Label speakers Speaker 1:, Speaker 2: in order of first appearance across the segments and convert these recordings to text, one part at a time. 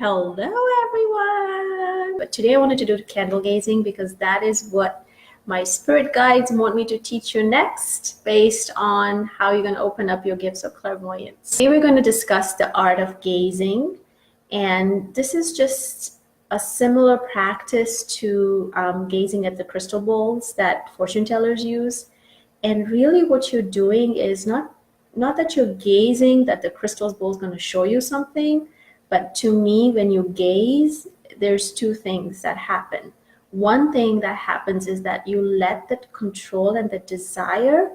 Speaker 1: Hello everyone! But today I wanted to do candle gazing because that is what my spirit guides want me to teach you next based on how you're going to open up your gifts of clairvoyance. Today we're going to discuss the art of gazing, and this is just a similar practice to gazing at the crystal balls that fortune tellers use. And really what you're doing is not that you're gazing that the crystal ball is going to show you something, but to me, when you gaze, there's two things that happen. One thing that happens is that you let that control and the desire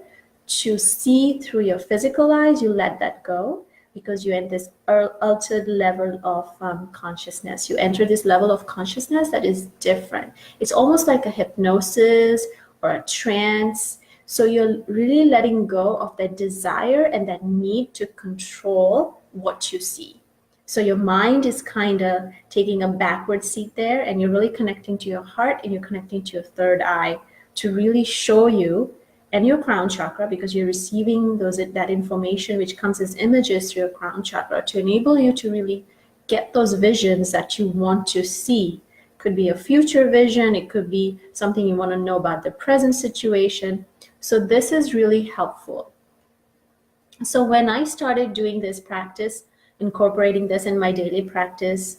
Speaker 1: to see through your physical eyes, you let that go because you're in this altered level of consciousness. You enter this level of consciousness that is different. It's almost like a hypnosis or a trance. So you're really letting go of that desire and that need to control what you see. So your mind is kind of taking a backward seat there, and you're really connecting to your heart and you're connecting to your third eye to really show you, and your crown chakra, because you're receiving that information which comes as images through your crown chakra to enable you to really get those visions that you want to see. Could be a future vision, it could be something you want to know about the present situation. So this is really helpful. So when I started doing this practice, incorporating this in my daily practice,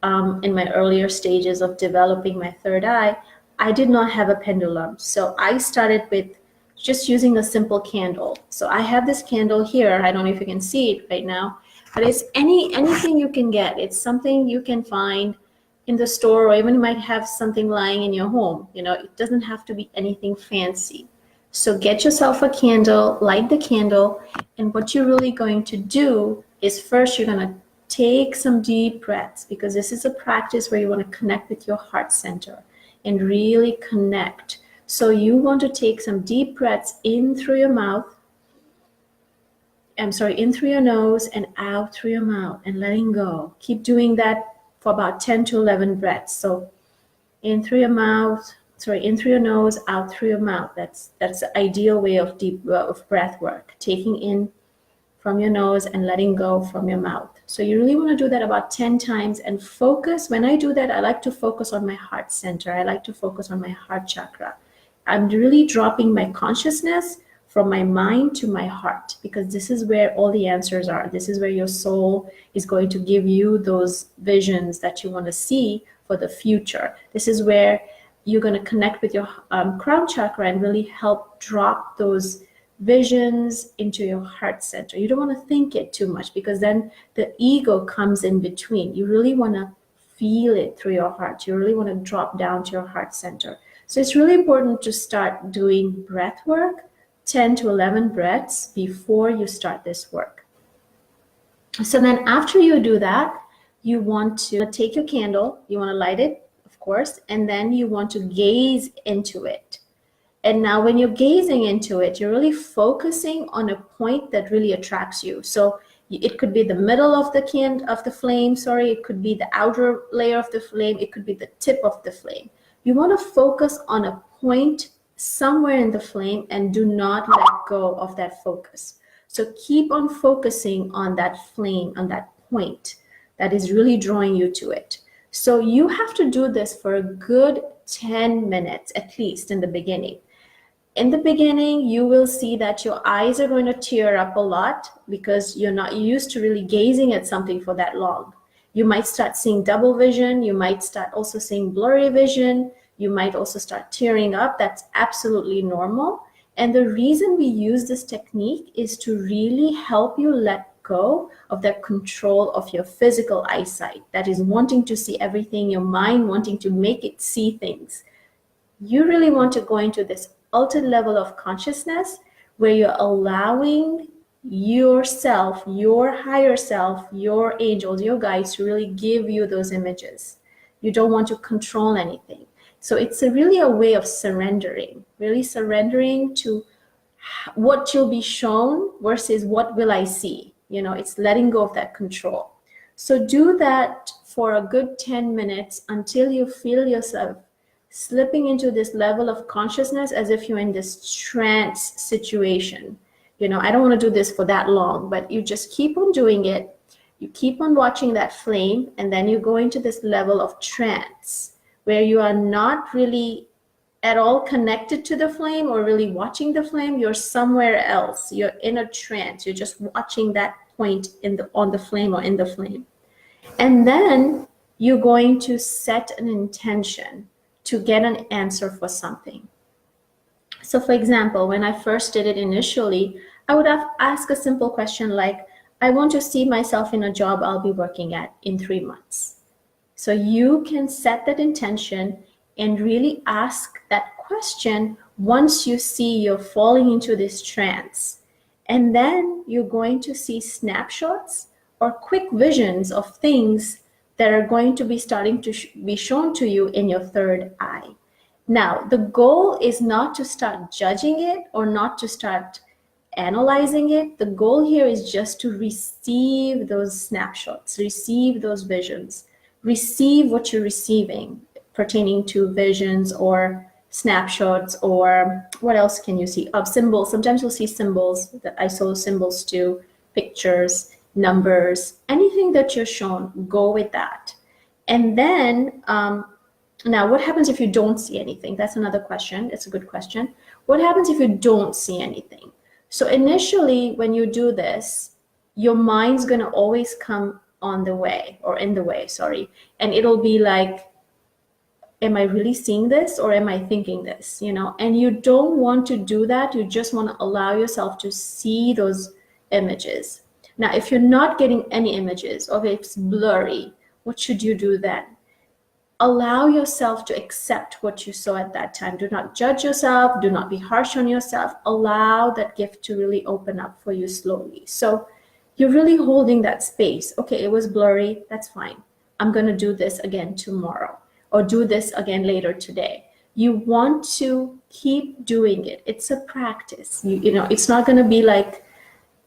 Speaker 1: in my earlier stages of developing my third eye, I did not have a pendulum. So I started with just using a simple candle. So I have this candle here. I don't know if you can see it right now, but it's anything you can get. It's something you can find in the store, or even you might have something lying in your home. You know, it doesn't have to be anything fancy. So get yourself a candle, light the candle, and what you're really going to do is first you're going to take some deep breaths, because this is a practice where you want to connect with your heart center and really connect. So you want to take some deep breaths in through your mouth. in through your nose and out through your mouth, and letting go. Keep doing that for about 10 to 11 breaths. So in through your nose, out through your mouth. That's the ideal way of of breath work. Taking in from your nose and letting go from your mouth. So you really want to do that about 10 times and focus. When I do that, I like to focus on my heart center. I like to focus on my heart chakra. I'm really dropping my consciousness from my mind to my heart, because this is where all the answers are. This is where your soul is going to give you those visions that you want to see for the future. This is where you're going to connect with your crown chakra and really help drop those visions into your heart center. You don't want to think it too much, because then the ego comes in between. You really want to feel it through your heart. You really want to drop down to your heart center. So it's really important to start doing breath work, 10 to 11 breaths before you start this work. So then after you do that, you want to take your candle, you want to light it, of course, and then you want to gaze into it. And now when you're gazing into it, you're really focusing on a point that really attracts you. So it could be the middle of the flame, it could be the outer layer of the flame, it could be the tip of the flame. You want to focus on a point somewhere in the flame and do not let go of that focus. So keep on focusing on that flame, on that point that is really drawing you to it. So you have to do this for a good 10 minutes, at least in the beginning. In the beginning, you will see that your eyes are going to tear up a lot because you're not used to really gazing at something for that long. You might start seeing double vision. You might start also seeing blurry vision. You might also start tearing up. That's absolutely normal. And the reason we use this technique is to really help you let go of that control of your physical eyesight, that is wanting to see everything, your mind wanting to make it see things. You really want to go into this altered level of consciousness where you're allowing yourself, your higher self, your angels, your guides to really give you those images. You don't want to control anything. So it's really a way of surrendering, really surrendering to what you'll be shown versus what will I see. You know, it's letting go of that control. So do that for a good 10 minutes until you feel yourself slipping into this level of consciousness as if you're in this trance situation. You know, I don't want to do this for that long, but you just keep on doing it. You keep on watching that flame, and then you go into this level of trance where you are not really at all connected to the flame or really watching the flame. You're somewhere else. You're in a trance. You're just watching that point on the flame or in the flame. And then you're going to set an intention to get an answer for something. So for example, when I first did it initially, I would have asked a simple question like, I want to see myself in a job I'll be working at in 3 months. So you can set that intention and really ask that question once you see you're falling into this trance. And then you're going to see snapshots or quick visions of things that are going to be starting to be shown to you in your third eye. Now, the goal is not to start judging it or not to start analyzing it. The goal here is just to receive those snapshots, receive those visions, receive what you're receiving pertaining to visions or snapshots, or what else can you see? Of symbols. Sometimes you'll see symbols. That I saw symbols too, pictures, numbers, anything that you're shown, go with that. And then, now what happens if you don't see anything? That's another question. It's a good question. What happens if you don't see anything? So initially, when you do this, your mind's going to always come on the way, or in the way, sorry. And it'll be like, am I really seeing this or am I thinking this? You know, and you don't want to do that. You just want to allow yourself to see those images. Now, if you're not getting any images, or if it's blurry, what should you do then? Allow yourself to accept what you saw at that time. Do not judge yourself. Do not be harsh on yourself. Allow that gift to really open up for you slowly. So you're really holding that space. Okay, it was blurry. That's fine. I'm going to do this again tomorrow, or do this again later today. You want to keep doing it. It's a practice. You know, it's not going to be like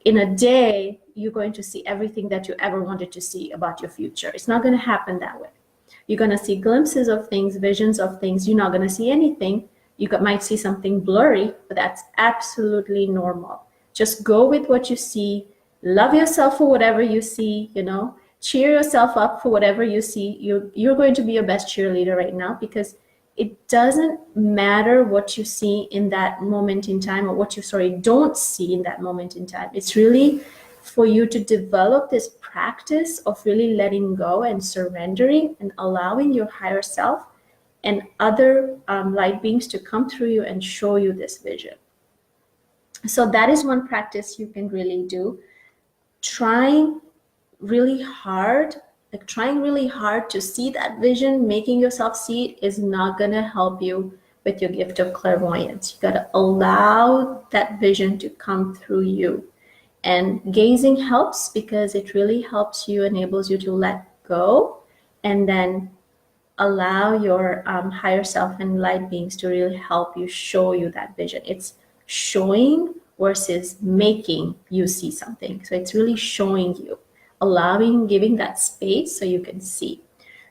Speaker 1: in a day you're going to see everything that you ever wanted to see about your future. It's not going to happen that way. You're going to see glimpses of things, visions of things. You're not going to see anything. You might see something blurry, but that's absolutely normal. Just go with what you see. Love yourself for whatever you see, you know. Cheer yourself up for whatever you see. You're going to be your best cheerleader right now, because it doesn't matter what you see in that moment in time, or what you don't see in that moment in time. It's really for you to develop this practice of really letting go and surrendering and allowing your higher self and other light beings to come through you and show you this vision. So that is one practice you can really do. Trying really hard to see that vision, making yourself see it, is not going to help you with your gift of clairvoyance. You got to allow that vision to come through you. And gazing helps, because it really helps you, enables you to let go, and then allow your higher self and light beings to really help you, show you that vision. It's showing versus making you see something. So it's really showing you, allowing, giving that space so you can see.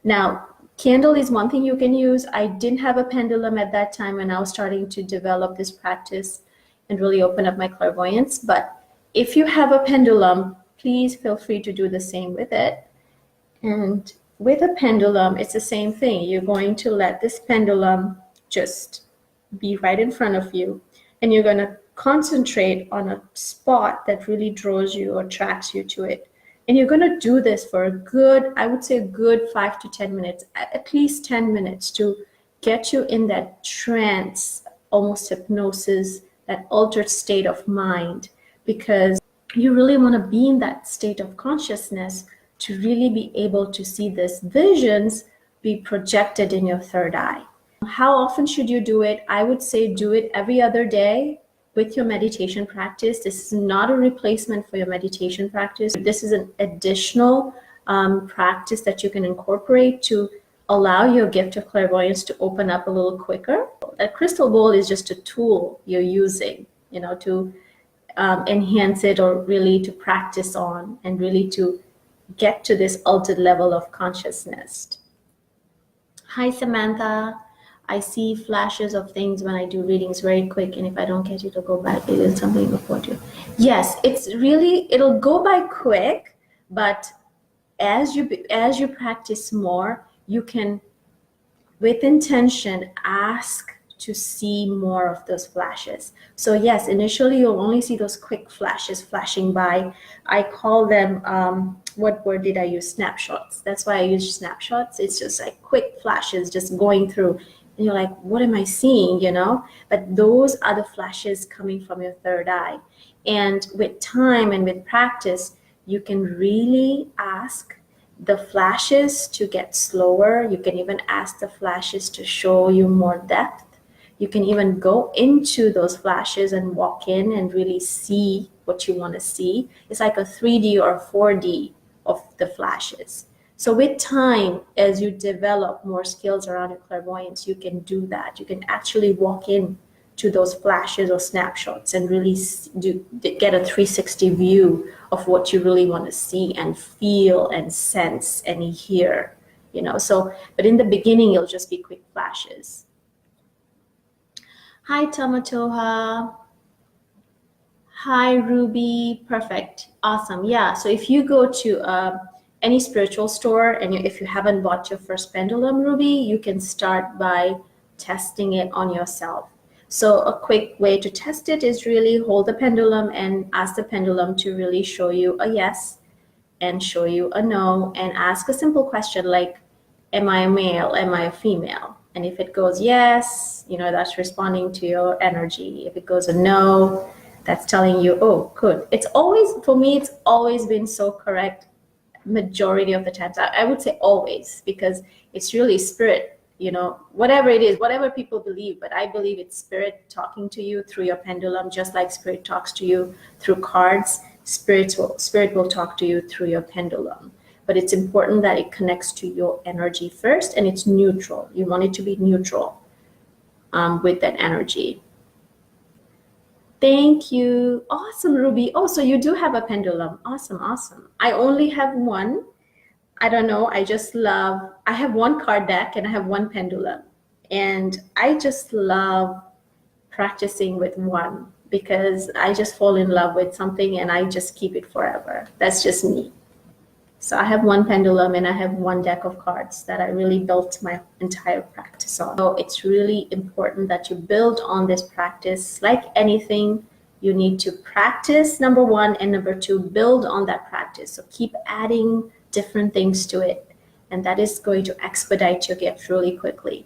Speaker 1: Now, candle is one thing you can use. I didn't have a pendulum at that time when I was starting to develop this practice and really open up my clairvoyance. But if you have a pendulum, please feel free to do the same with it. And with a pendulum, it's the same thing. You're going to let this pendulum just be right in front of you, and you're going to concentrate on a spot that really draws you or attracts you to it. And you're going to do this for a good, I would say a good 5 to 10 minutes, at least 10 minutes, to get you in that trance, almost hypnosis, that altered state of mind, because you really want to be in that state of consciousness to really be able to see these visions be projected in your third eye. How often should you do it? I would say do it every other day with your meditation practice. This is not a replacement for your meditation practice. This is an additional practice that you can incorporate to allow your gift of clairvoyance to open up a little quicker. That crystal ball is just a tool you're using, you know, to enhance it, or really to practice on, and really to get to this altered level of consciousness. Hi, Samantha. I see flashes of things when I do readings very quick, and if I don't catch it, it'll go back. It is something before you. Yes, it's really, it'll go by quick, but as you practice more, you can, with intention, ask to see more of those flashes. So yes, initially you'll only see those quick flashes flashing by. I call them, what word did I use? Snapshots. That's why I use snapshots. It's just like quick flashes just going through. And you're like, what am I seeing, you know? But those are the flashes coming from your third eye. And with time and with practice, you can really ask the flashes to get slower. You can even ask the flashes to show you more depth. You can even go into those flashes and walk in and really see what you want to see. It's like a 3D or 4D of the flashes. So with time, as you develop more skills around your clairvoyance, you can do that. You can actually walk in to those flashes or snapshots and really get a 360 view of what you really want to see and feel and sense and hear, you know. So, but in the beginning, it'll just be quick flashes. Hi, Tamatoha. Hi, Ruby. Perfect. Awesome. Yeah. So if you go to any spiritual store and if you haven't bought your first pendulum, Ruby, you can start by testing it on yourself. So a quick way to test it is really hold the pendulum and ask the pendulum to really show you a yes and show you a no, and ask a simple question like, am I a male? Am I a female? And if it goes yes, you know, that's responding to your energy. If it goes a no, that's telling you, oh, good. It's always, for me, it's always been so correct majority of the times. I would say always, because it's really spirit, you know, whatever it is, whatever people believe, but I believe it's spirit talking to you through your pendulum, just like spirit talks to you through cards. Spirit will talk to you through your pendulum. But it's important that it connects to your energy first, and it's neutral. You want it to be neutral with that energy. Thank you. Awesome, Ruby. Oh, so you do have a pendulum. Awesome, awesome. I only have one. I don't know. I have one card deck and I have one pendulum. And I just love practicing with one because I just fall in love with something and I just keep it forever. That's just me. So I have one pendulum and I have one deck of cards that I really built my entire practice on. So it's really important that you build on this practice. Like anything, you need to practice, number one, and number two, build on that practice. So keep adding different things to it, and that is going to expedite your gift really quickly.